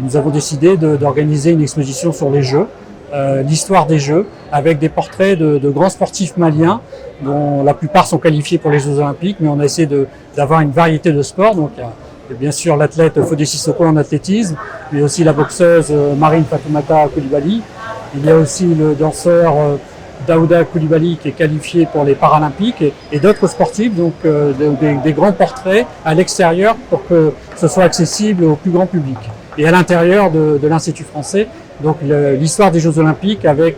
nous avons décidé d'organiser une exposition sur les Jeux, l'histoire des Jeux, avec des portraits de grands sportifs maliens, dont la plupart sont qualifiés pour les Jeux Olympiques, mais on a essayé d'avoir une variété de sports. Donc, il y a bien sûr l'athlète Fodé Sissoko en athlétisme, mais aussi la boxeuse Marine Fatoumata Coulibaly. Il y a aussi le danseur Daouda Coulibaly qui est qualifié pour les Paralympiques et d'autres sportifs, donc des grands portraits à l'extérieur pour que ce soit accessible au plus grand public. Et à l'intérieur de l'Institut français, donc l'histoire des Jeux Olympiques avec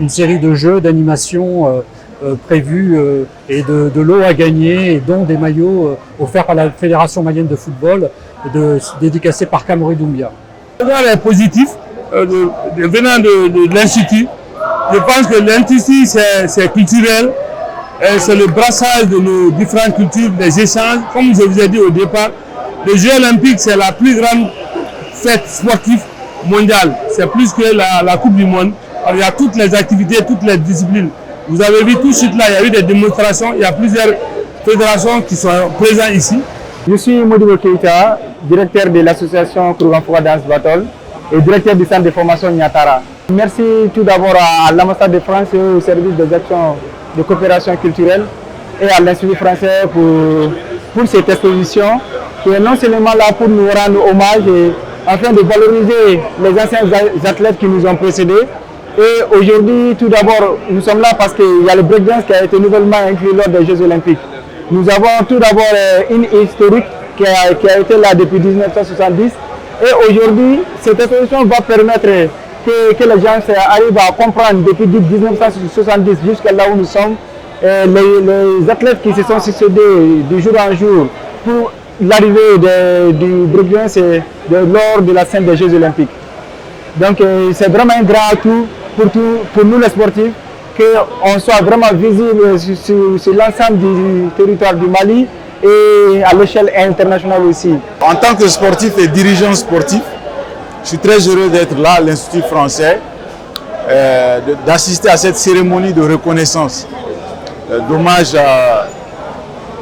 une série de jeux, d'animations prévus et de lots à gagner et dont des maillots offerts par la Fédération malienne de football dédicacés par Kamori Doumbia. Le regard est positif venant de l'Institut. Je pense que l'Institut c'est culturel, c'est le brassage de nos différentes cultures, des échanges. Comme je vous ai dit au départ, les Jeux Olympiques c'est la plus grande fête sportive mondiale. C'est plus que la Coupe du Monde. Alors, il y a toutes les activités, toutes les disciplines. Vous avez vu tout de suite là, il y a eu des démonstrations, il y a plusieurs fédérations qui sont présentes ici. Je suis Modibo Keita, directeur de l'association Kourouganfoua Dance Battle et directeur du centre de formation Nyatara. Merci tout d'abord à l'ambassade de France et au service des actions de coopération culturelle et à l'Institut français pour cette exposition qui est non seulement là pour nous rendre hommage et afin de valoriser les anciens athlètes qui nous ont précédés. Et aujourd'hui, tout d'abord, nous sommes là parce qu'il y a le breakdance qui a été nouvellement inclus lors des Jeux Olympiques. Nous avons tout d'abord une historique qui a été là depuis 1970. Et aujourd'hui, cette exposition va permettre que les gens arrivent à comprendre depuis 1970 jusqu'à là où nous sommes, les athlètes qui se sont succédés de jour en jour pour l'arrivée du breakdance lors de la scène des Jeux Olympiques. Donc c'est vraiment un grand atout pour nous les sportifs, qu'on soit vraiment visible sur l'ensemble du territoire du Mali et à l'échelle internationale aussi. En tant que sportif et dirigeant sportif, je suis très heureux d'être là à l'Institut français, d'assister à cette cérémonie de reconnaissance, d'hommage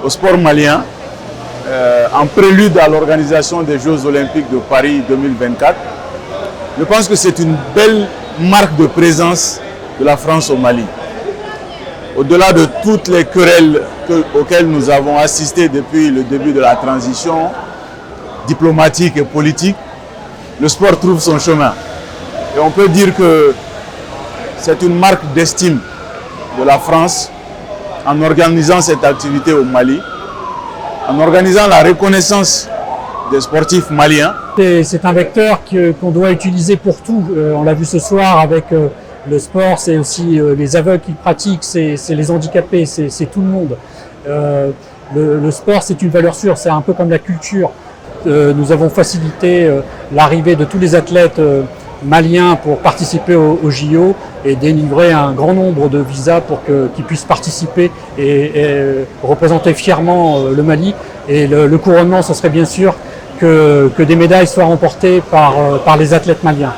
au sport malien, en prélude à l'organisation des Jeux Olympiques de Paris 2024. Je pense que c'est une belle marque de présence de la France au Mali. Au-delà de toutes les querelles auxquelles nous avons assisté depuis le début de la transition diplomatique et politique, le sport trouve son chemin. Et on peut dire que c'est une marque d'estime de la France en organisant cette activité au Mali, en organisant la reconnaissance des sportifs maliens. C'est un vecteur qu'on doit utiliser pour tout. On l'a vu ce soir avec le sport, c'est aussi les aveugles qui le pratiquent, c'est les handicapés, c'est tout le monde. Le sport, c'est une valeur sûre, c'est un peu comme la culture. Nous avons facilité l'arrivée de tous les athlètes maliens pour participer au JO et délivrer un grand nombre de visas pour qu'ils puissent participer et représenter fièrement le Mali. Et le couronnement, ce serait bien sûr que des médailles soient remportées par les athlètes maliens.